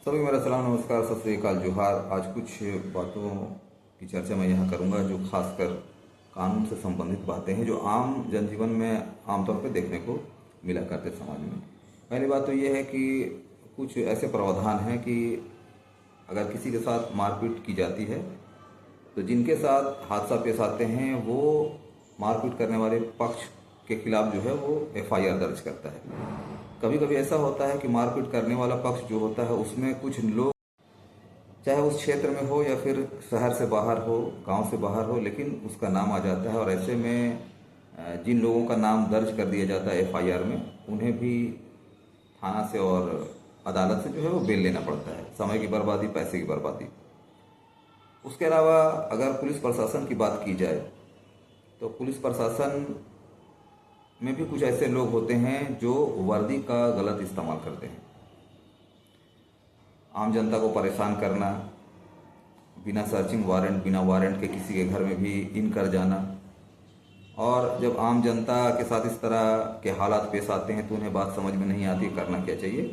सभी मेरा सलाम नमस्कार सत श्री अकाल जोहार। आज कुछ बातों की चर्चा मैं यहाँ करूँगा जो खासकर कानून से संबंधित बातें हैं जो आम जनजीवन में आमतौर पर देखने को मिला करते समाज में। पहली बात तो ये है कि कुछ ऐसे प्रावधान हैं कि अगर किसी के साथ मारपीट की जाती है तो जिनके साथ हादसा पेश आते हैं वो मारपीट करने वाले पक्ष के खिलाफ जो है वो एफआईआर दर्ज करता है। कभी कभी ऐसा होता है कि मारपीट करने वाला पक्ष जो होता है उसमें कुछ लोग, चाहे उस क्षेत्र में हो या फिर शहर से बाहर हो, गांव से बाहर हो, लेकिन उसका नाम आ जाता है और ऐसे में जिन लोगों का नाम दर्ज कर दिया जाता है एफआईआर में, उन्हें भी थाना से और अदालत से जो है वो बेल लेना पड़ता है। समय की बर्बादी, पैसे की बर्बादी। उसके अलावा अगर पुलिस प्रशासन की बात की जाए तो पुलिस प्रशासन में भी कुछ ऐसे लोग होते हैं जो वर्दी का गलत इस्तेमाल करते हैं। आम जनता को परेशान करना, बिना सर्चिंग वारंट, बिना वारंट के किसी के घर में भी इन कर जाना, और जब आम जनता के साथ इस तरह के हालात पेश आते हैं तो उन्हें बात समझ में नहीं आती करना क्या चाहिए।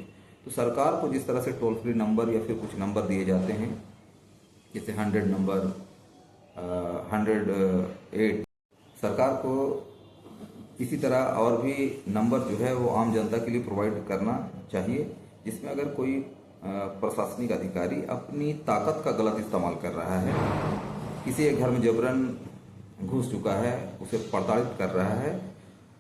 तो सरकार को जिस तरह से टोल फ्री नंबर या फिर कुछ नंबर दिए जाते हैं, जैसे 100 नंबर, 108, सरकार को इसी तरह और भी नंबर जो है वो आम जनता के लिए प्रोवाइड करना चाहिए, जिसमें अगर कोई प्रशासनिक अधिकारी अपनी ताकत का गलत इस्तेमाल कर रहा है, किसी के घर में जबरन घुस चुका है, उसे प्रताड़ित कर रहा है,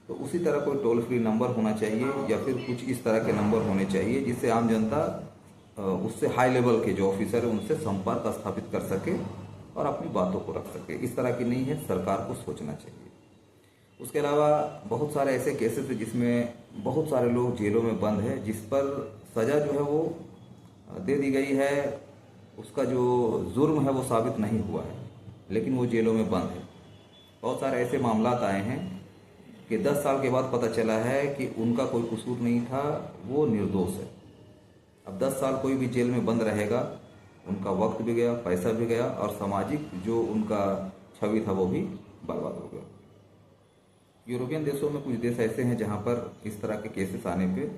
तो उसी तरह कोई टोल फ्री नंबर होना चाहिए या फिर कुछ इस तरह के नंबर होने चाहिए जिससे आम जनता उससे हाई लेवल के जो ऑफिसर है उनसे संपर्क स्थापित कर सके और अपनी बातों को रख सके। इस तरह की नहीं है, सरकार को सोचना चाहिए। उसके अलावा बहुत सारे ऐसे केसेस हैं जिसमें बहुत सारे लोग जेलों में बंद है, जिस पर सज़ा जो है वो दे दी गई है, उसका जो जुर्म है वो साबित नहीं हुआ है, लेकिन वो जेलों में बंद है। बहुत सारे ऐसे मामला आए हैं कि 10 साल के बाद पता चला है कि उनका कोई कसूर नहीं था, वो निर्दोष है। अब 10 साल कोई भी जेल में बंद रहेगा, उनका वक्त भी गया, पैसा भी गया और सामाजिक जो उनका छवि था वो भी बर्बाद हो गया। यूरोपियन देशों में कुछ देश ऐसे हैं जहां पर इस तरह के केसेस आने पे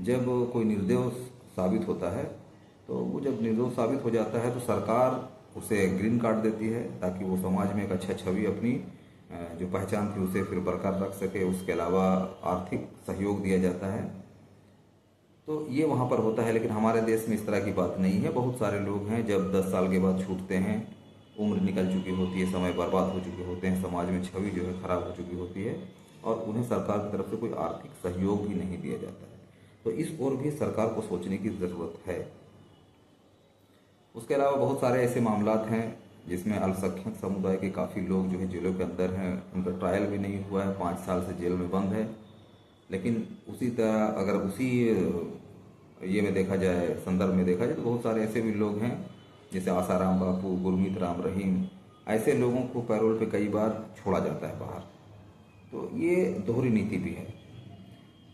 जब कोई निर्दोष साबित होता है तो वो जब निर्दोष साबित हो जाता है तो सरकार उसे ग्रीन कार्ड देती है ताकि वो समाज में एक अच्छा छवि, अपनी जो पहचान थी उसे फिर बरकरार रख सके। उसके अलावा आर्थिक सहयोग दिया जाता है, तो ये वहाँ पर होता है। लेकिन हमारे देश में इस तरह की बात नहीं है। बहुत सारे लोग हैं जब 10 साल के बाद छूटते हैं, उम्र निकल चुकी होती है, समय बर्बाद हो चुके होते हैं, समाज में छवि जो है खराब हो चुकी होती है और उन्हें सरकार की तरफ से कोई आर्थिक सहयोग भी नहीं दिया जाता है। तो इस ओर भी सरकार को सोचने की ज़रूरत है। उसके अलावा बहुत सारे ऐसे मामला हैं जिसमें अल्पसंख्यक समुदाय के काफ़ी लोग जो है जेलों के अंदर हैं, उनका ट्रायल भी नहीं हुआ है, 5 साल से जेल में बंद है। लेकिन उसी तरह अगर उसी ये में देखा जाए, संदर्भ में देखा जाए, तो बहुत सारे ऐसे भी लोग हैं जैसे आसाराम बापू, गुरमीत राम रहीम, ऐसे लोगों को पैरोल पे कई बार छोड़ा जाता है बाहर। तो ये दोहरी नीति भी है।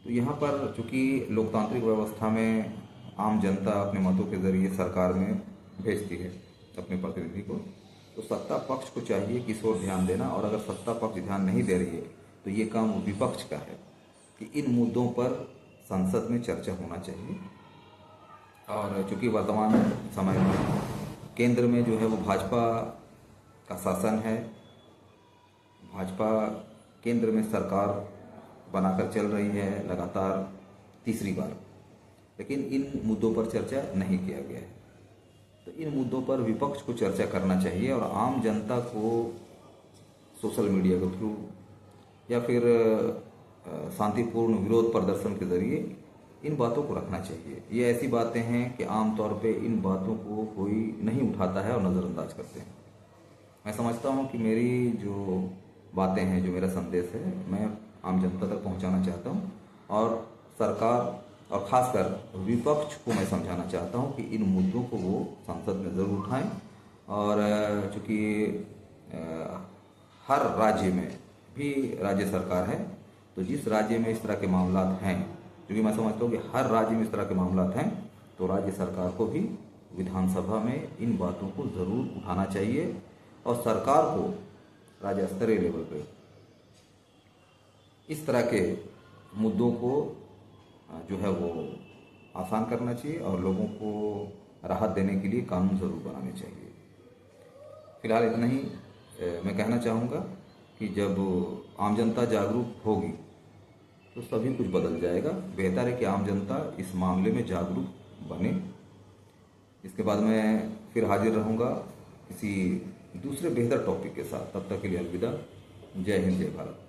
तो यहाँ पर चूंकि लोकतांत्रिक व्यवस्था में आम जनता अपने मतों के जरिए सरकार में भेजती है अपने प्रतिनिधि को, तो सत्ता पक्ष को चाहिए कि इस ओर ध्यान देना, और अगर सत्ता पक्ष ध्यान नहीं दे रही है तो ये काम विपक्ष का है कि इन मुद्दों पर संसद में चर्चा होना चाहिए। और चूंकि वर्तमान समय में केंद्र में जो है वो भाजपा का शासन है, भाजपा केंद्र में सरकार बनाकर चल रही है लगातार तीसरी बार, लेकिन इन मुद्दों पर चर्चा नहीं किया गया है। तो इन मुद्दों पर विपक्ष को चर्चा करना चाहिए और आम जनता को सोशल मीडिया के थ्रू या फिर शांतिपूर्ण विरोध प्रदर्शन के जरिए इन बातों को रखना चाहिए। ये ऐसी बातें हैं कि आमतौर पे इन बातों को कोई नहीं उठाता है और नज़रअंदाज करते हैं। मैं समझता हूँ कि मेरी जो बातें हैं, जो मेरा संदेश है, मैं आम जनता तक पहुँचाना चाहता हूँ और सरकार और ख़ासकर विपक्ष को मैं समझाना चाहता हूँ कि इन मुद्दों को वो संसद में ज़रूर उठाएं। और चूँकि हर राज्य में भी राज्य सरकार है, तो जिस राज्य में इस तरह के मामला हैं, क्योंकि मैं समझता हूँ कि हर राज्य में इस तरह के मामला हैं, तो राज्य सरकार को भी विधानसभा में इन बातों को ज़रूर उठाना चाहिए और सरकार को राज्य स्तरीय लेवल पे इस तरह के मुद्दों को जो है वो आसान करना चाहिए और लोगों को राहत देने के लिए कानून ज़रूर बनाने चाहिए। फिलहाल इतना ही मैं कहना चाहूँगा कि जब आम जनता जागरूक होगी तो सभी कुछ बदल जाएगा। बेहतर है कि आम जनता इस मामले में जागरूक बने। इसके बाद मैं फिर हाजिर रहूँगा किसी दूसरे बेहतर टॉपिक के साथ। तब तक के लिए अलविदा। जय हिंद, जय भारत।